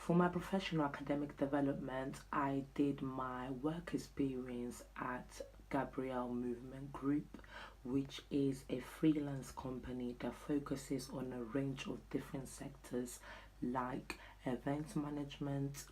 For my professional academic development, I did my work experience at Gabrielle Movement Group, which is a freelance company that focuses on a range of different sectors like event management,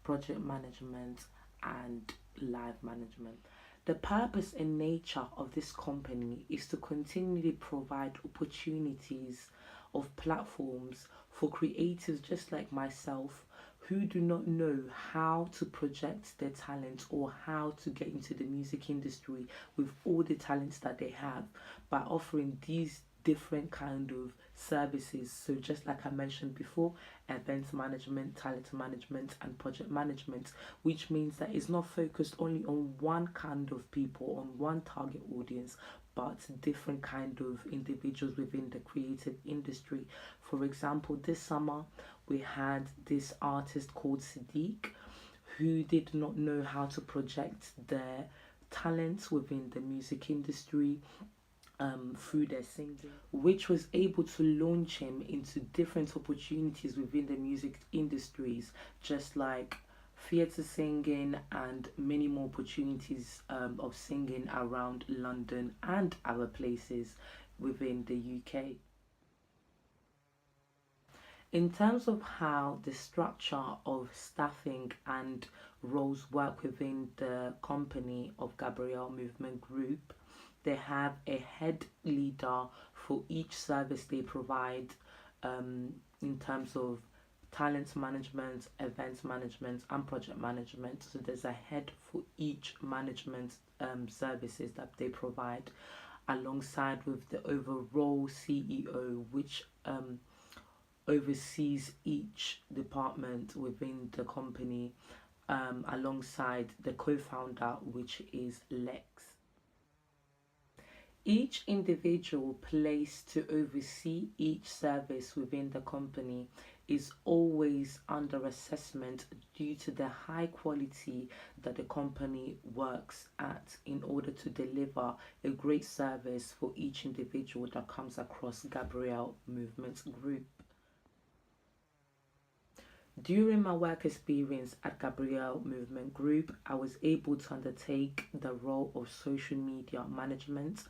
project management, and live management. The purpose and nature of this company is to continually provide opportunities of platforms for creatives just like myself who do not know how to project their talent or how to get into the music industry with all the talents that they have by offering these different kind of services. So just like I mentioned before, events management, talent management, and project management, which means that it's not focused only on one kind of people, on one target audience, but different kind of individuals within the creative industry. For example, this summer we had this artist called Sadiq who did not know how to project their talents within the music industry through their singing, which was able to launch him into different opportunities within the music industries, just like theatre singing and many more opportunities of singing around London and other places within the UK. In terms of how the structure of staffing and roles work within the company of Gabrielle Movement Group, they have a head leader for each service they provide in terms of talent management, events management, and project management. So there's a head for each management services that they provide, alongside with the overall CEO, which oversees each department within the company, alongside the co-founder, which is Lex. Each individual placed to oversee each service within the company is always under assessment due to the high quality that the company works at in order to deliver a great service for each individual that comes across Gabrielle Movement Group. During my work experience at Gabrielle Movement Group, I was able to undertake the role of social media management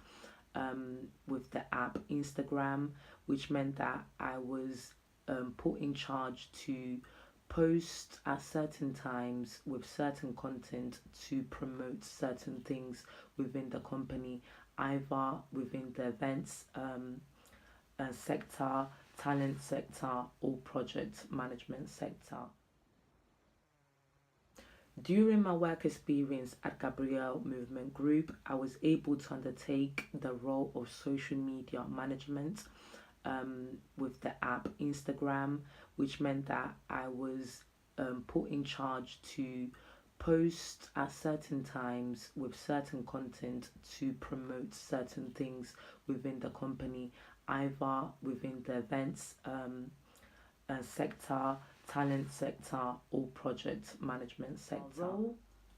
with the app Instagram, which meant that I was put in charge to post at certain times with certain content to promote certain things within the company, either within the events sector, talent sector, or project management sector. During my work experience at Gabrielle Movement Group, I was able to undertake the role of social media management with the app Instagram, which meant that I was put in charge to post at certain times with certain content to promote certain things within the company, either within the events sector, talent sector, or project management sector.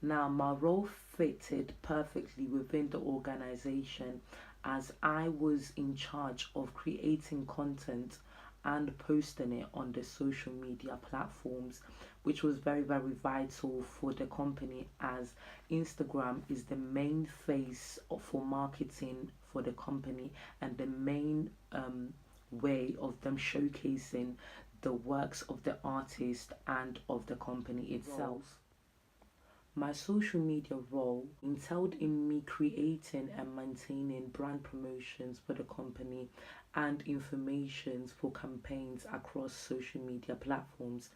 My role fitted perfectly within the organization as I was in charge of creating content and posting it on the social media platforms, which was very, very vital for the company as Instagram is the main face for marketing for the company and the main way of them showcasing the works of the artist and of the company itself. My social media role entailed in me creating and maintaining brand promotions for the company and informations for campaigns across social media platforms.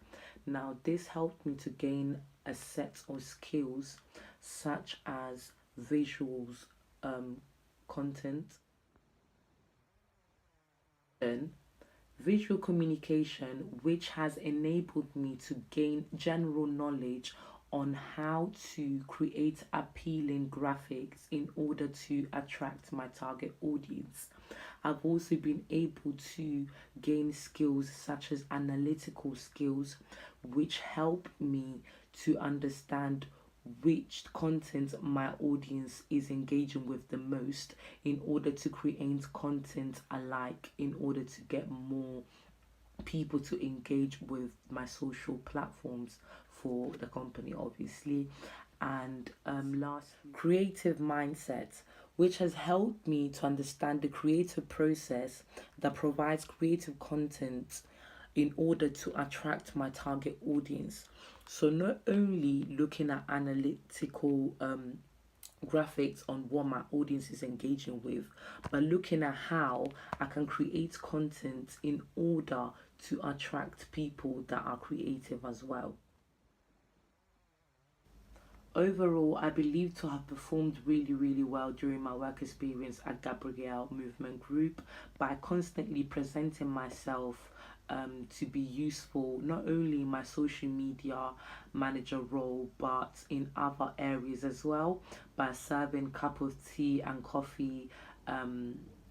Now, this helped me to gain a set of skills such as visuals, content, and visual communication, which has enabled me to gain general knowledge on how to create appealing graphics in order to attract my target audience. I've also been able to gain skills such as analytical skills, which help me to understand which content my audience is engaging with the most in order to create content alike in order to get more people to engage with my social platforms for the company, obviously. And last, creative mindset, which has helped me to understand the creative process that provides creative content in order to attract my target audience. So, not only looking at analytical graphics on what my audience is engaging with, but looking at how I can create content in order to attract people that are creative as well. Overall, I believe to have performed really, really well during my work experience at Gabrielle Movement Group by constantly presenting myself to be useful not only in my social media manager role but in other areas as well, by serving cup of tea and coffee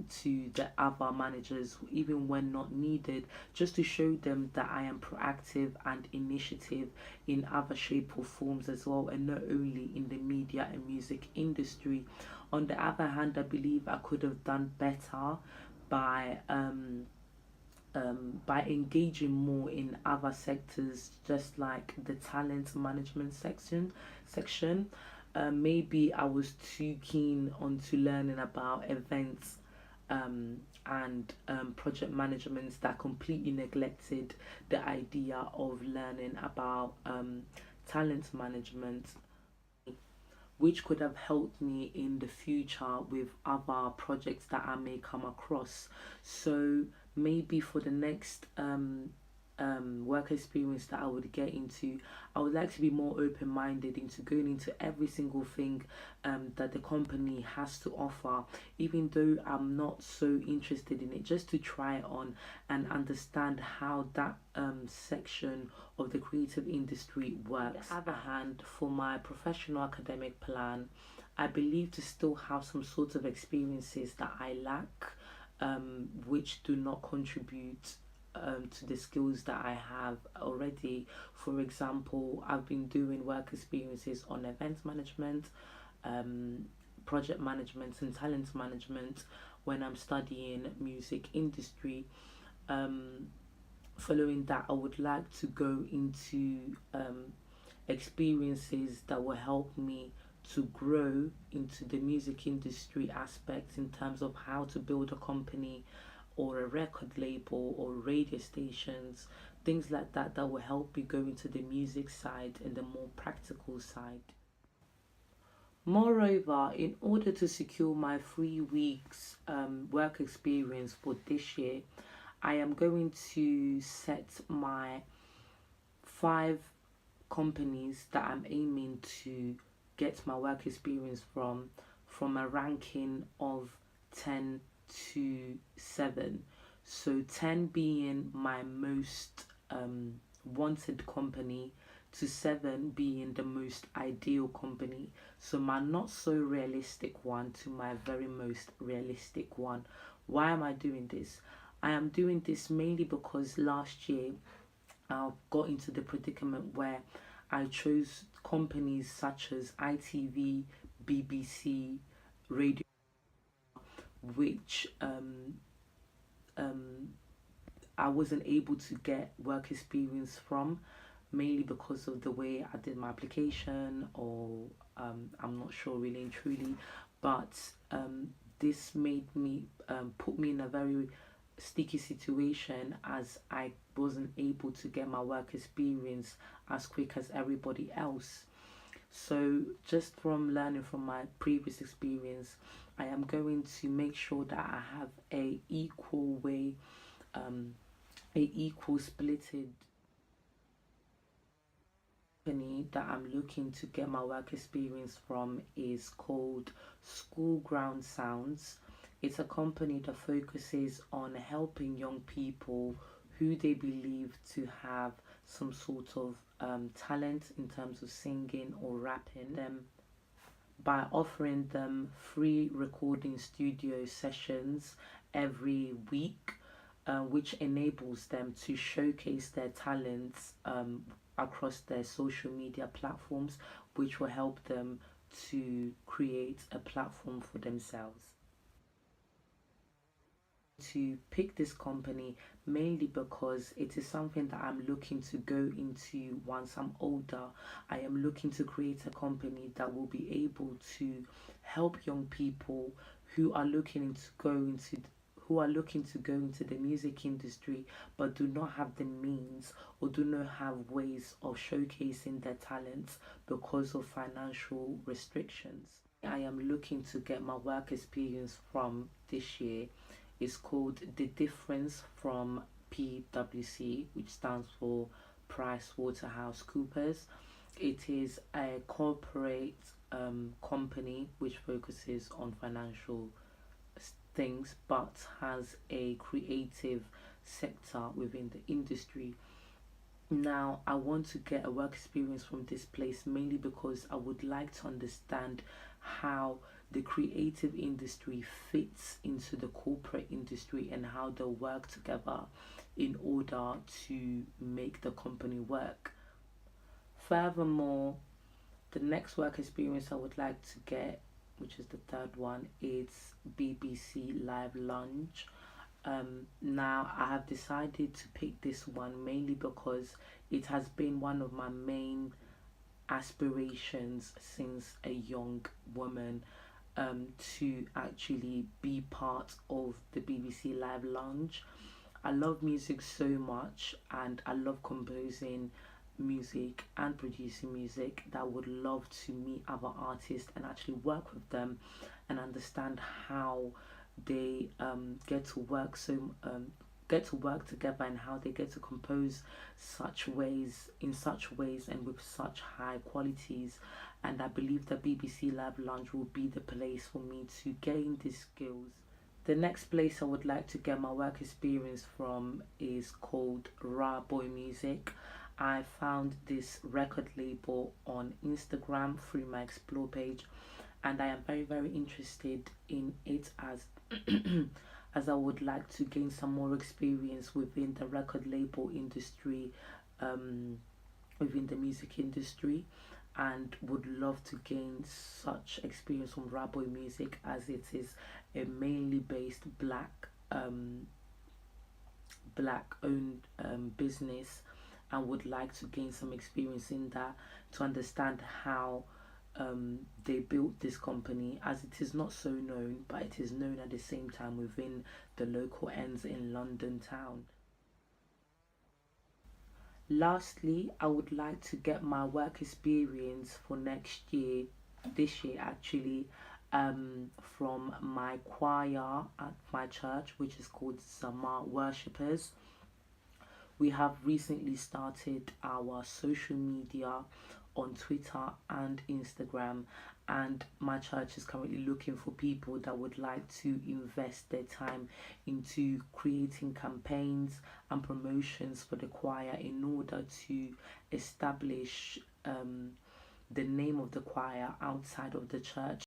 to the other managers even when not needed, just to show them that I am proactive and initiative in other shape or forms as well, and not only in the media and music industry. On the other hand, I believe I could have done better by by engaging more in other sectors, just like the talent management section. Maybe I was too keen on to learning about events and project management that completely neglected the idea of learning about talent management, which could have helped me in the future with other projects that I may come across. So maybe for the next work experience that I would get into, I would like to be more open minded into going into every single thing that the company has to offer, even though I'm not so interested in it, just to try it on and understand how that section of the creative industry works. On the other hand, for my professional academic plan, I believe to still have some sort of experiences that I lack, which do not contribute to the skills that I have already. For example, I've been doing work experiences on event management, project management, and talent management when I'm studying music industry. Following that, I would like to go into experiences that will help me to grow into the music industry aspect in terms of how to build a company or a record label or radio stations, things like that, that will help me go into the music side and the more practical side. Moreover, in order to secure my 3 weeks work experience for this year, I am going to set my 5 companies that I'm aiming to get my work experience from a ranking of 10 to 7. So 10 being my most wanted company, to 7 being the most ideal company. So my not so realistic one to my very most realistic one. Why am I doing this? I am doing this mainly because last year I got into the predicament where I chose companies such as ITV, BBC, Radio, which I wasn't able to get work experience from, mainly because of the way I did my application, or I'm not sure really and truly, but this made me put me in a very sticky situation, as I wasn't able to get my work experience as quick as everybody else. So just from learning from my previous experience, I am going to make sure that I have a equal way, a equal splitted company that I'm looking to get my work experience from is called School Ground Sounds. It's a company that focuses on helping young people who they believe to have some sort of talent in terms of singing or rapping them, by offering them free recording studio sessions every week, which enables them to showcase their talents across their social media platforms, which will help them to create a platform for themselves. To pick this company mainly because it is something that I'm looking to go into once I'm older. I am looking to create a company that will be able to help young people who are looking to go into the music industry but do not have the means or do not have ways of showcasing their talents because of financial restrictions. I am looking to get my work experience from this year is called The Difference from PwC, which stands for Price Waterhouse Coopers. It is a corporate company which focuses on financial things but has a creative sector within the industry. Now, I want to get a work experience from this place mainly because I would like to understand how the creative industry fits into the corporate industry and how they work together in order to make the company work. Furthermore, the next work experience I would like to get, which is the third one, is BBC Live Lunch. Now, I have decided to pick this one mainly because it has been one of my main aspirations since a young woman, to actually be part of the BBC Live Lounge. I love music so much and I love composing music and producing music that I would love to meet other artists and actually work with them and understand how they get to work together and how they get to compose such ways and with such high qualities. And I believe that BBC Live Lounge will be the place for me to gain these skills. The next place I would like to get my work experience from is called Raw Boy Music. I found this record label on Instagram through my explore page, and I am very interested in it as as I would like to gain some more experience within the record label industry, um, within the music industry, and would love to gain such experience from Raboy Music as it is a mainly based black owned business, and would like to gain some experience in that to understand how they built this company, as it is not so known but it is known at the same time within the local ends in London town. Lastly, I would like to get my work experience for next year, this year actually, from my choir at my church, which is called Sama Worshippers. We have recently started our social media on Twitter and Instagram, and my church is currently looking for people that would like to invest their time into creating campaigns and promotions for the choir in order to establish the name of the choir outside of the church